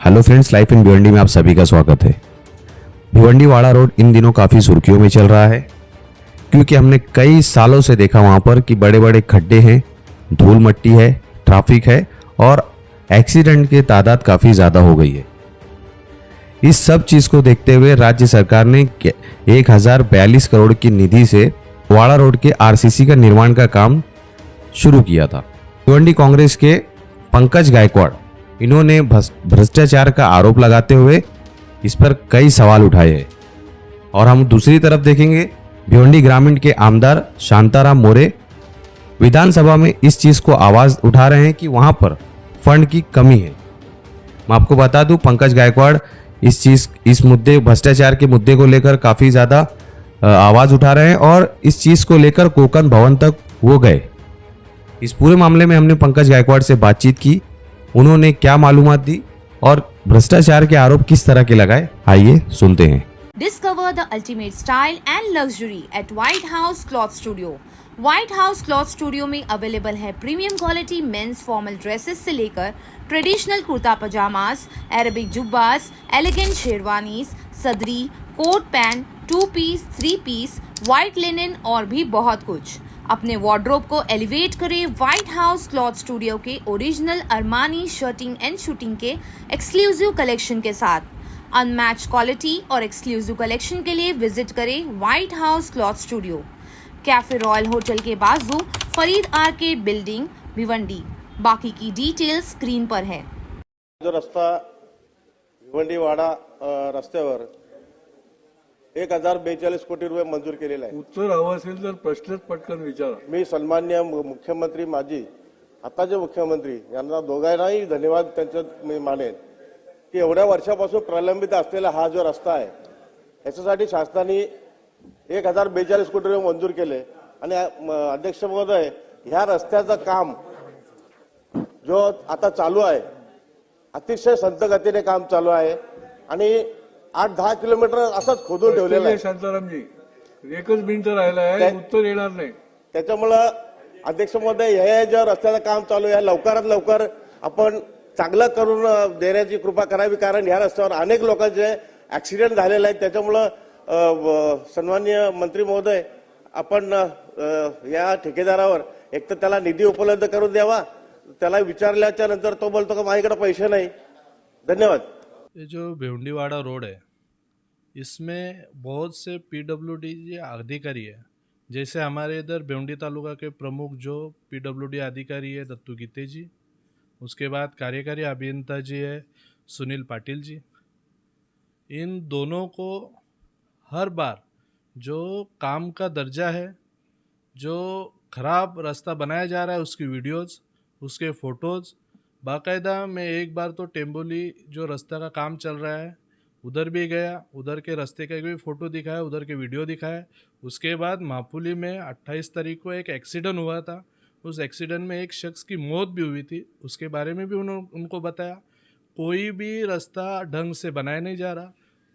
Hello friends, life in Bhiwandi में आप सभी का स्वागत है। भिवंडी वाड़ा रोड इन दिनों काफ़ी सुर्खियों में चल रहा है क्योंकि हमने कई सालों से देखा वहाँ पर कि बड़े बड़े खड्डे हैं, धूल मट्टी है, ट्रैफिक है और एक्सीडेंट की तादाद काफ़ी ज़्यादा हो गई है। इस सब चीज़ को देखते हुए राज्य सरकार ने 1042 करोड़ की निधि से वाड़ा रोड के आरसीसी का निर्माण का काम शुरू किया था। भिवंडी कांग्रेस के पंकज गायकवाड़ इन्होंने भ्रष्टाचार का आरोप लगाते हुए इस पर कई सवाल उठाए हैं। और हम दूसरी तरफ देखेंगे, भिवंडी ग्रामीण के आमदार शांताराम मोरे विधानसभा में इस चीज़ को आवाज़ उठा रहे हैं कि वहाँ पर फंड की कमी है। मैं आपको बता दूं, पंकज गायकवाड़ इस मुद्दे भ्रष्टाचार के मुद्दे को लेकर काफ़ी ज़्यादा आवाज़ उठा रहे हैं और इस चीज़ को लेकर कोकन भवन तक वो गए। इस पूरे मामले में हमने पंकज गायकवाड़ से बातचीत की, उन्होंने क्या मालूमात दी और भ्रष्टाचार के आरोप किस तरह के लगाए, आइए सुनते हैं। Discover the ultimate style and luxury at White House Cloth Studio. White House Cloth Studio में अवेलेबल है premium quality men's formal dresses से लेकर ट्रेडिशनल कुर्ता पजामास, अरेबिक जुब्बास, एलिगेंट शेरवानीज, सदरी, coat pant, 2 piece, 3 piece, white linen और भी बहुत कुछ। अपने वार्डरोब को एलिवेट करें व्हाइट हाउस क्लॉथ स्टूडियो के original Armani shirting and suiting के एक्सक्लूसिव कलेक्शन के साथ। अनमैच क्वालिटी और एक्सक्लूसिव कलेक्शन के लिए विजिट करें White House Cloth Studio, Cafe Royal Hotel के बाजू, फरीद आर्केड बिल्डिंग, भिवंडी। बाकी की डिटेल्स स्क्रीन पर है। जो रस्ता भिवंडी वाडा रस्त्यावर 1042 कोटी रुपये मंजूर केलेला आहे। उत्तर हवं असेल तर प्रश्नच पटकन विचारा। मी सन्माननीय मुख्यमंत्री माजी आताचे मुख्यमंत्री यांना दोघांनाही धन्यवाद त्यांचं मी मानेन की एवढ्या वर्षापासून प्रलंबित असलेला हा जो रस्ता आहे याच्यासाठी शासनाने 1042 कोटी रुपये मंजूर केले आणि अध्यक्ष महोदय ह्या रस्त्याचं काम जो आता चालू आहे अतिशय संत गतीने काम चालू आहे आणि 8-10 किलोमीटर असंच खोदून ठेवलेलं आहे। शांतारामजी, एकच मिनिट राहिला आहे, उत्तर येणार नाही। त्याच्यामुळं अध्यक्ष महोदय हे जे रस्त्याचं काम चालू आहे लवकरात लवकर आपण चांगलं करून देण्याची कृपा करावी, कारण ह्या रस्त्यावर अनेक लोकांचे ऍक्सिडेंट झालेले आहेत। त्याच्यामुळं सन्माननीय मंत्री महोदय आपण या ठेकेदारावर एक तर त्याला निधी उपलब्ध करून द्यावा, त्याला विचारल्याच्या नंतर तो बोलतो का माझ्याकडे पैसे नाही। धन्यवाद। ये जो भिवंडीवाड़ा रोड है इसमें बहुत से पीडब्ल्यूडी अधिकारी है, जैसे हमारे इधर भिवंडी तालुका के प्रमुख जो पीडब्ल्यूडी अधिकारी है दत्तू गीते जी, उसके बाद कार्यकारी अभियंता जी है सुनील पाटिल जी। इन दोनों को हर बार जो काम का दर्जा है, जो ख़राब रास्ता बनाया जा रहा है उसकी वीडियोज़, उसके फ़ोटोज़ बाकायदा मैं एक बार तो टेम्बोली जो रास्ता का काम चल रहा है उधर भी गया, उधर के रास्ते का भी फ़ोटो दिखाया, उधर के वीडियो दिखाया। उसके बाद मापुली में 28 तारीख को एक एक्सीडेंट हुआ था, उस एक्सीडेंट में एक शख्स की मौत भी हुई थी, उसके बारे में भी उनको बताया। कोई भी रास्ता ढंग से बनाया नहीं जा रहा,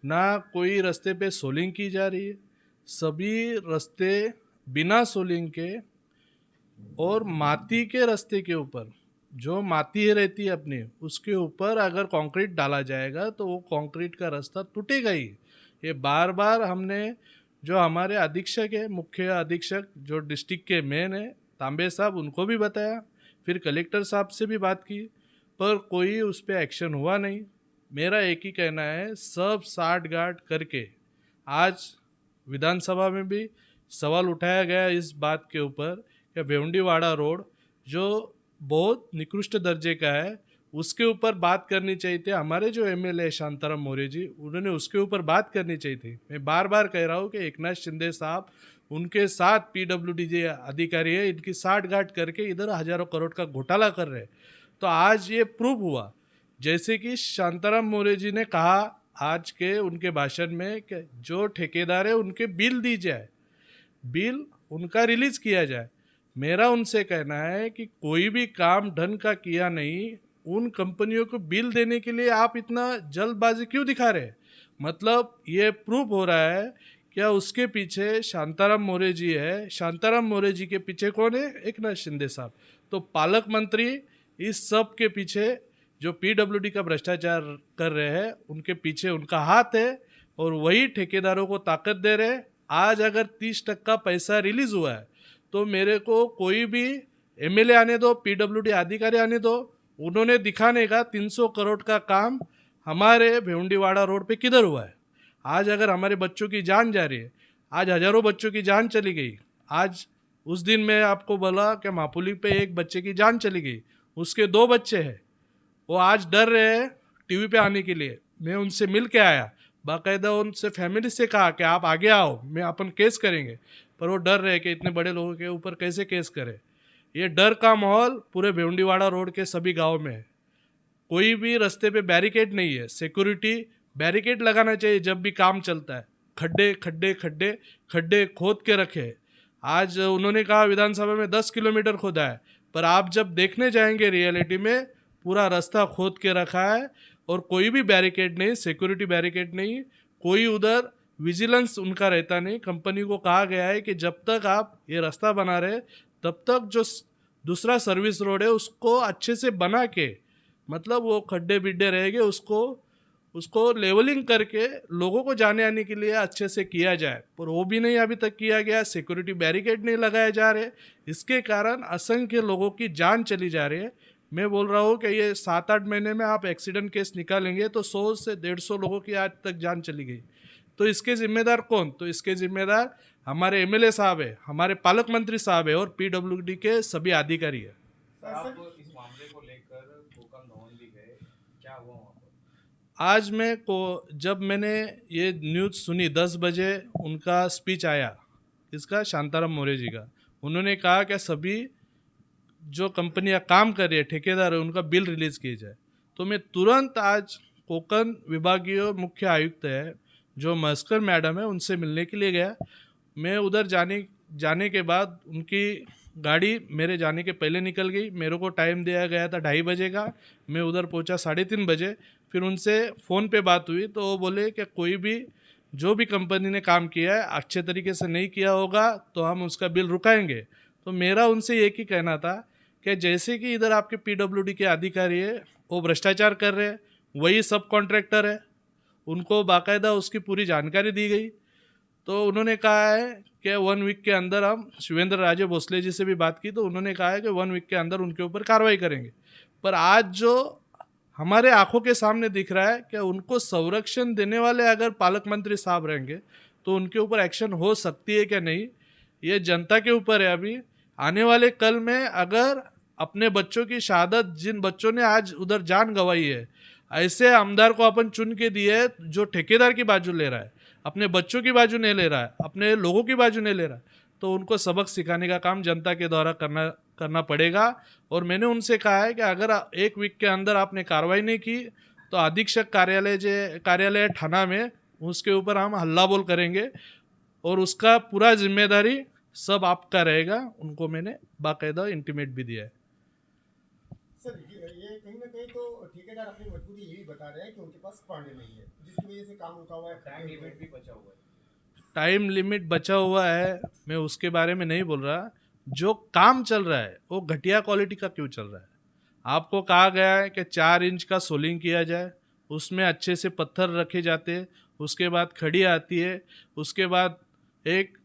ना कोई रास्ते पे सोलिंग की जा रही है, सभी रास्ते बिना सोलिंग के और माटी के रास्ते के ऊपर जो माटी रहती है अपनी उसके ऊपर अगर कंक्रीट डाला जाएगा तो वो कंक्रीट का रास्ता टूटेगा ही। ये बार बार हमने जो हमारे अधीक्षक है, मुख्य अधीक्षक जो डिस्ट्रिक्ट के मेन है तांबे साहब, उनको भी बताया, फिर कलेक्टर साहब से भी बात की, पर कोई उस पर एक्शन हुआ नहीं। मेरा एक ही कहना है, सब साठ गांठ करके आज विधानसभा में भी सवाल उठाया गया इस बात के ऊपर कि भिवंडी वाड़ा रोड जो बहुत निकृष्ट दर्जे का है उसके ऊपर बात करनी चाहिए थी। हमारे जो एमएलए शांताराम मोरे जी, उन्होंने उसके ऊपर बात करनी चाहिए थी। मैं बार बार कह रहा हूँ कि एकनाथ शिंदे साहब उनके साथ पीडब्ल्यूडी अधिकारी है, इनकी साठ गांठ करके इधर हजारों करोड़ का घोटाला कर रहे हैं। तो आज ये प्रूव हुआ, जैसे कि शांताराम मोरे जी ने कहा आज के उनके भाषण में कि जो ठेकेदार है उनके बिल दी जाए, बिल उनका रिलीज़ किया जाए। मेरा उनसे कहना है कि कोई भी काम ढंग का किया नहीं, उन कंपनियों को बिल देने के लिए आप इतना जल्दबाजी क्यों दिखा रहे हैं? मतलब ये प्रूव हो रहा है क्या उसके पीछे शांताराम मोरे जी है, शांताराम मोरे जी के पीछे कौन है? एकनाथ शिंदे साहब। तो पालक मंत्री इस सब के पीछे जो पीडब्ल्यूडी का भ्रष्टाचार कर रहे हैं उनके पीछे उनका हाथ है और वही ठेकेदारों को ताकत दे रहे हैं। आज अगर 30% पैसा रिलीज हुआ है तो मेरे को कोई भी एमएलए आने दो, पीडब्ल्यूडी अधिकारी आने दो, उन्होंने दिखाने का 300 करोड़ का काम हमारे भेवंडीवाड़ा रोड पे किधर हुआ है। आज अगर हमारे बच्चों की जान जा रही है, आज हजारों बच्चों की जान चली गई। आज उस दिन मैं आपको बोला कि मापुली पे एक बच्चे की जान चली गई, उसके 2 बच्चे हैं, वो आज डर रहे हैं टीवी पे आने के लिए। मैं उनसे मिल के आया, बाकायदा उनसे फैमिली से कहा कि आप आगे आओ, मैं अपन केस करेंगे, पर वो डर रहे कि इतने बड़े लोगों के ऊपर कैसे केस करें। ये डर का माहौल पूरे भेवंडीवाड़ा रोड के सभी गाँव में है। कोई भी रास्ते पे बैरिकेड नहीं है, सिक्योरिटी बैरिकेड लगाना चाहिए जब भी काम चलता है। खड्डे खड्डे खड्डे खड्डे खोद के रखे। आज उन्होंने कहा विधानसभा में 10 किलोमीटर खोदा है, पर आप जब देखने जाएंगे रियलिटी में पूरा रास्ता खोद के रखा है और कोई भी बैरिकेड नहीं, सिक्योरिटी बैरिकेड नहीं, कोई उधर विजिलेंस उनका रहता नहीं। कंपनी को कहा गया है कि जब तक आप ये रास्ता बना रहे तब तक जो दूसरा सर्विस रोड है उसको अच्छे से बना के, मतलब वो खड्डे बिड्डे रहेंगे उसको लेवलिंग करके लोगों को जाने आने के लिए अच्छे से किया जाए, पर वो भी नहीं अभी तक किया गया। सिक्योरिटी बैरिकेड नहीं लगाए जा रहे, इसके कारण असंख्य लोगों की जान चली जा रही है। मैं बोल रहा हूँ कि ये 7-8 महीने में आप एक्सीडेंट केस निकालेंगे तो 100 से 150 लोगों की आज तक जान चली गई। तो इसके जिम्मेदार कौन? तो इसके जिम्मेदार हमारे एमएलए साहब है, हमारे पालक मंत्री साहब है और पीडब्ल्यूडी के सभी अधिकारी है। आप इस मामले को लेकर कोकम भवन भी गए, क्या हुआ वहाँ पर? आज जब मैंने ये न्यूज़ सुनी 10 बजे उनका स्पीच आया, इसका शांताराम मौर्य जी का, उन्होंने कहा कि सभी जो कंपनियां काम कर रही है, ठेकेदार है, उनका बिल रिलीज़ किया जाए। तो मैं तुरंत आज कोकण विभागीय मुख्य आयुक्त है जो मस्कर मैडम है उनसे मिलने के लिए गया। मैं उधर जाने के बाद उनकी गाड़ी मेरे जाने के पहले निकल गई। मेरे को टाइम दिया गया था 2:30 बजे का, मैं उधर पहुंचा 3:30 बजे। फिर उनसे फ़ोन पे बात हुई तो वो बोले कि कोई भी जो भी कंपनी ने काम किया है अच्छे तरीके से नहीं किया होगा तो हम उसका बिल रुकाएंगे। तो मेरा उनसे एक ही कहना था कि जैसे कि इधर आपके पीडब्ल्यूडी के अधिकारी है वो भ्रष्टाचार कर रहे हैं, वही सब कॉन्ट्रैक्टर है, उनको बाकायदा उसकी पूरी जानकारी दी गई। तो उन्होंने कहा है कि 1 वीक के अंदर, हम शिवेंद्र राजे भोसले जी से भी बात की तो उन्होंने कहा है कि 1 वीक के अंदर उनके ऊपर कार्रवाई करेंगे। पर आज जो हमारे आंखों के सामने दिख रहा है कि उनको संरक्षण देने वाले अगर पालक मंत्री साहब रहेंगे तो उनके ऊपर एक्शन हो सकती है क्या नहीं, ये जनता के ऊपर है। अभी आने वाले कल में अगर अपने बच्चों की शहादत, जिन बच्चों ने आज उधर जान गंवाई है, ऐसे आमदार को अपन चुन के दिए जो ठेकेदार की बाजू ले रहा है, अपने बच्चों की बाजू नहीं ले रहा है, अपने लोगों की बाजू नहीं ले रहा है, तो उनको सबक सिखाने का काम जनता के द्वारा करना पड़ेगा। और मैंने उनसे कहा है कि अगर 1 वीक के अंदर आपने कार्रवाई नहीं की तो अधीक्षक कार्यालय थाना में उसके ऊपर हम हल्ला बोल करेंगे और उसका पूरा जिम्मेदारी सब आपका रहेगा। उनको मैंने बाकायदा इंटीमेट भी दिया है। सर ये कहीं ना कहीं तो ठेकेदार अपनी मजबूरी यही बता रहे हैं कि उनके पास फंड नहीं है, जिसकी वजह से काम रुका हुआ है। टाइम लिमिट भी बचा हुआ है। टाइम लिमिट बचा हुआ है, मैं उसके बारे में नहीं बोल रहा। जो काम चल रहा है वो घटिया क्वालिटी का क्यों चल रहा है? आपको कहा गया है कि 4 इंच का सोलिंग किया जाए, उसमें अच्छे से पत्थर रखे जाते हैं, उसके बाद खड़ी आती है, उसके बाद एक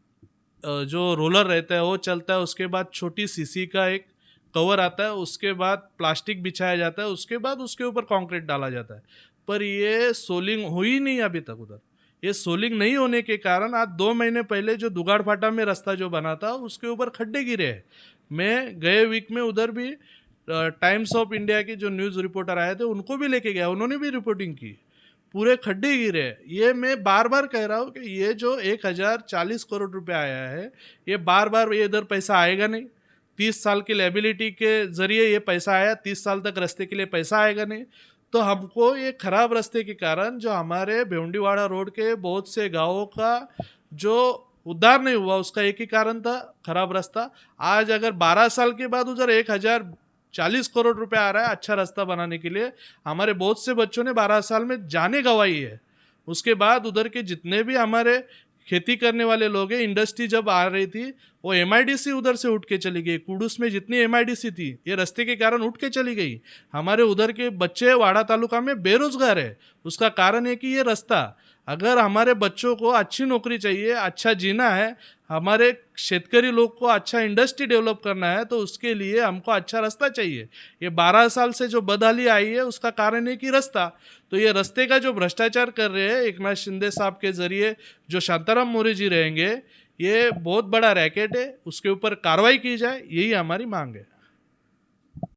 जो रोलर रहता है वो चलता है, उसके बाद छोटी सीसी का एक कवर आता है, उसके बाद प्लास्टिक बिछाया जाता है, उसके बाद उसके ऊपर कंक्रीट डाला जाता है। पर ये सोलिंग हुई नहीं अभी तक उधर। ये सोलिंग नहीं होने के कारण आज 2 महीने पहले जो दुगाड़ फाटा में रास्ता जो बना था उसके ऊपर खड्डे गिरे हैं। मैं गए वीक में उधर भी टाइम्स ऑफ इंडिया के जो न्यूज़ रिपोर्टर आए थे उनको भी लेके गया, उन्होंने भी रिपोर्टिंग की, पूरे खड्डे गिरे हैं। ये मैं बार बार कह रहा हूँ कि ये जो 1040 करोड़ रुपए आया है, ये बार बार ये इधर पैसा आएगा नहीं। 30 साल की लायबिलिटी के जरिए ये पैसा आया, 30 साल तक रास्ते के लिए पैसा आएगा नहीं। तो हमको ये खराब रास्ते के कारण जो हमारे भेवंडीवाड़ा रोड के बहुत से गाँवों का जो उद्धार नहीं हुआ, उसका एक ही कारण था, खराब रास्ता। आज अगर 12 साल के बाद उधर 1040 करोड़ रुपए आ रहा है अच्छा रास्ता बनाने के लिए, हमारे बहुत से बच्चों ने 12 साल में जाने गंवाई है। उसके बाद उधर के जितने भी हमारे खेती करने वाले लोग हैं, इंडस्ट्री जब आ रही थी वो MIDC उधर से उठ के चली गई। कुडूस में जितनी MIDC थी ये रास्ते के कारण उठ के चली गई। हमारे उधर के बच्चे वाड़ा तालुका में बेरोजगार है। उसका कारण है कि ये रास्ता। अगर हमारे बच्चों को अच्छी नौकरी चाहिए, अच्छा जीना है, हमारे शेतकरी लोग को अच्छा इंडस्ट्री डेवलप करना है, तो उसके लिए हमको अच्छा रास्ता चाहिए। ये 12 साल से जो बदहाली आई है उसका कारण है कि रास्ता। तो ये रास्ते का जो भ्रष्टाचार कर रहे हैं एक नाथ शिंदे साहब के जरिए, जो शांताराम मौर्य जी रहेंगे, ये बहुत बड़ा रैकेट है। उसके ऊपर कार्रवाई की जाए, यही हमारी मांग है।